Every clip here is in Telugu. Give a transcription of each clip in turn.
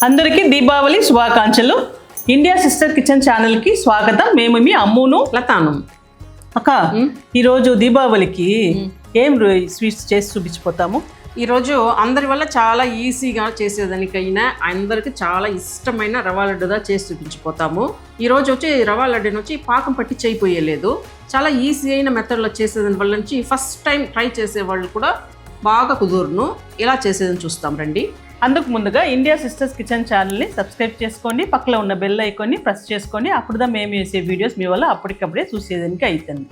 అందరికీ దీపావళి శుభాకాంక్షలు. ఇండియా సిస్టర్ కిచెన్ ఛానల్కి స్వాగతం. మేము మీ అమ్మును, లతాను. అక్క, ఈరోజు దీపావళికి ఏం స్వీట్స్ చేసి చూపించిపోతాము. ఈరోజు అందరి వల్ల చాలా ఈజీగా చేసేదానికైనా అందరికి చాలా ఇష్టమైన రవ్వ లడ్డుగా చేసి చూపించిపోతాము. ఈరోజు వచ్చి రవ్వ లడ్డుని వచ్చి పాకం పట్టి చేయిపోయలేదు. చాలా ఈజీ అయిన మెథడ్లో చేసేదాని వల్ల నుంచి ఫస్ట్ టైం ట్రై చేసే వాళ్ళు కూడా బాగా కుదురును. ఎలా చేసేదని చూస్తాం రండి. అందుకు ముందుగా ఇండియా సిస్టర్స్ కిచెన్ ఛానల్ని సబ్స్క్రైబ్ చేసుకోండి, పక్కలో ఉన్న బెల్ ఐకాన్ని ప్రెస్ చేసుకోండి. అప్పుడుదా మేము వేసే వీడియోస్ మీ వల్ల అప్పటికప్పుడే చూసేదానికి అవుతుంది.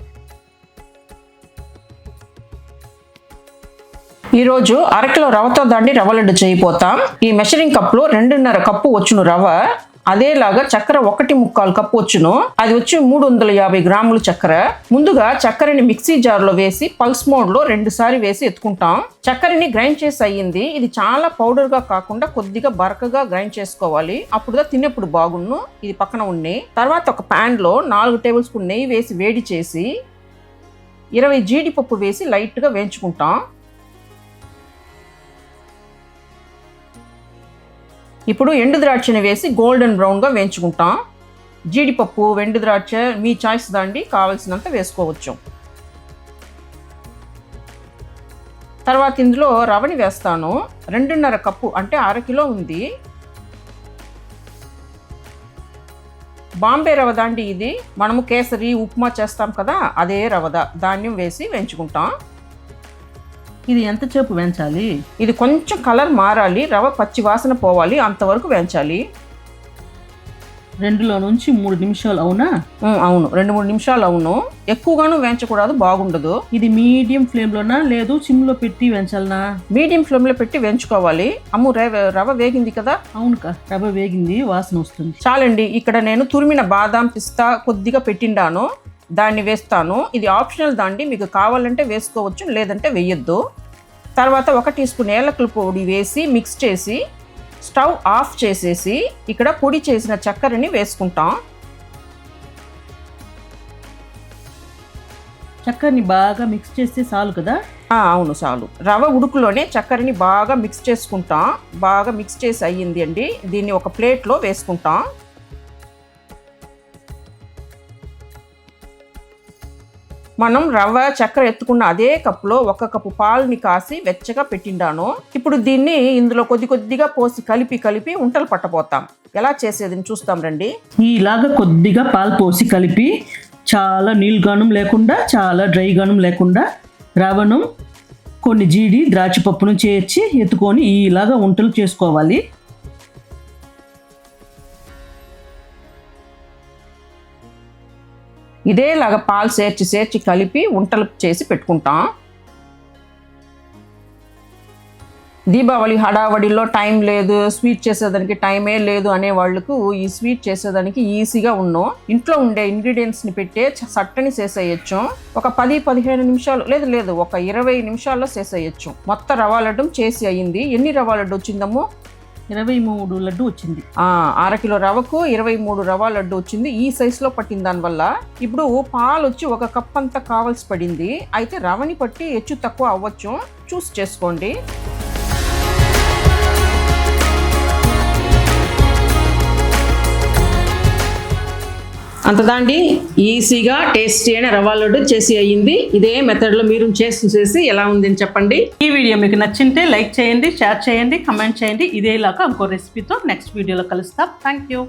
ఈరోజు అరకిలో రవ్వతో దాండి రవ్వ లడ్డు చేయిపోతాం. ఈ మెషరింగ్ కప్లో 2.5 కప్పు వచ్చును రవ్వ. అదేలాగా చక్కెర 1.25 కప్పు వచ్చును. అది వచ్చి 350 గ్రాములు చక్కెర. ముందుగా చక్కెరని మిక్సీ జార్లో వేసి పల్స్ మోడ్లో 2 సార్లు వేసి ఎత్తుకుంటాం. చక్కెరని గ్రైండ్ చేసి అయ్యింది. ఇది చాలా పౌడర్గా కాకుండా కొద్దిగా బరకగా గ్రైండ్ చేసుకోవాలి. అప్పుడుగా తినేప్పుడు బాగున్ను. ఇది పక్కన ఉన్నాయి. తర్వాత ఒక ప్యాన్లో 4 టేబుల్ స్పూన్ నెయ్యి వేసి వేడి చేసి 20 జీడిపప్పు వేసి లైట్గా వేయించుకుంటాం. ఇప్పుడు ఎండు ద్రాక్షని వేసి గోల్డెన్ బ్రౌన్గా వేయించుకుంటాం. జీడిపప్పు, ఎండు ద్రాక్ష మీ చాయిస్ దాండి, కావాల్సినంత వేసుకోవచ్చు. తర్వాత ఇందులో రవ్వని వేస్తాను. 2.5 కప్పు అంటే 1/2 కిలో ఉంది. బాంబే రవ్వ దాండి ఇది. మనము కేసరి, ఉప్మా చేస్తాం కదా, అదే రవ్వ ధాన్యం వేసి వేయించుకుంటాం. ఇది ఎంతసేపు వేయించాలి? ఇది కొంచెం కలర్ మారాలి, రవ్వ పచ్చి వాసన పోవాలి, అంతవరకు వేయించాలి. 2 నుంచి 3 నిమిషాలు అవునా? అవును, 2-3 నిమిషాలు అవును. ఎక్కువగాను వేయించకూడదు, బాగుండదు. ఇది మీడియం ఫ్లేమ్లోనా లేదు సిమ్లో పెట్టి వేయించాలనా? మీడియం ఫ్లేమ్లో పెట్టి వేయించుకోవాలి. అమ్ము రవ్వ వేగింది కదా? అవునుకా, రవ్వ వేగింది, వాసన వస్తుంది. చాలండి. ఇక్కడ నేను తురిమిన బాదాం, పిస్తా కొద్దిగా పెట్టిండాను, దాన్ని వేస్తాను. ఇది ఆప్షనల్ దాండి, మీకు కావాలంటే వేసుకోవచ్చు, లేదంటే వేయొద్దు. తర్వాత 1 టీ స్పూన్ ఏలకుల పొడి వేసి మిక్స్ చేసి స్టవ్ ఆఫ్ చేసేసి ఇక్కడ పొడి చేసిన చక్కెరని వేసుకుంటాం. చక్కెరని బాగా మిక్స్ చేస్తే చాలు కదా? అవును, చాలు. రవ్వ ఉడుకులోనే చక్కెరని బాగా మిక్స్ చేసుకుంటాం. బాగా మిక్స్ చేసి అయ్యింది అండి. దీన్ని ఒక ప్లేట్లో వేసుకుంటాం. మనం రవ్వ చక్కెర ఎత్తుకున్న అదే కప్పులో 1 కప్పు పాలని కాసి వెచ్చగా పెట్టిండాను. ఇప్పుడు దీన్ని ఇందులో కొద్దిగా పోసి కలిపి ఉంటలు పట్టబోతాం. ఎలా చేసేది చూస్తాం రండి. ఇలాగా కొద్దిగా పాలు పోసి కలిపి, చాలా నీళ్ళుగానం లేకుండా చాలా డ్రైగానం లేకుండా రవ్వను కొన్ని జీడి ద్రాక్ష పప్పును చేర్చి ఎత్తుకొని ఇలాగా ఉంటలు చేసుకోవాలి. ఇదేలాగా పాలు చేర్చి కలిపి ఉంటలు చేసి పెట్టుకుంటాం. దీపావళి హడావడిలో టైం లేదు, స్వీట్ చేసేదానికి టైమే లేదు అనే వాళ్ళకు ఈ స్వీట్ చేసేదానికి ఈజీగా ఉన్నాం. ఇంట్లో ఉండే ఇంగ్రీడియంట్స్ని పెట్టే చట్టని చేసేయచ్చు. ఒక 10-15 నిమిషాలు లేదు ఒక 20 నిమిషాల్లో చేసేయచ్చు. మొత్తం రవ్వ లడ్డు చేసి అయ్యింది. ఎన్ని రవ్వ లడ్డు వచ్చిందమ్మో? 23 లడ్డు వచ్చింది. 1/2 కిలో రవ్వకు 23 రవ్వ లడ్డు వచ్చింది. ఈ సైజులో పట్టిన దానివల్ల ఇప్పుడు పాలు వచ్చి 1 కప్ అంతా కావాల్సి పడింది. అయితే రవ్వని పట్టి హెచ్చు తక్కువ అవ్వచ్చు, చూసి చేసుకోండి. అంత దాండి ఈజీగా టేస్టీ అయిన రవ్వ లడ్డు చేసి అయ్యింది. ఇదే మెథడ్లో మీరు చేసి ఎలా ఉందని చెప్పండి. ఈ వీడియో మీకు నచ్చింటే లైక్ చేయండి, షేర్ చేయండి, కమెంట్ చేయండి. ఇదేలాగా ఇంకో రెసిపీతో నెక్స్ట్ వీడియోలో కలుస్తాం. Thank you.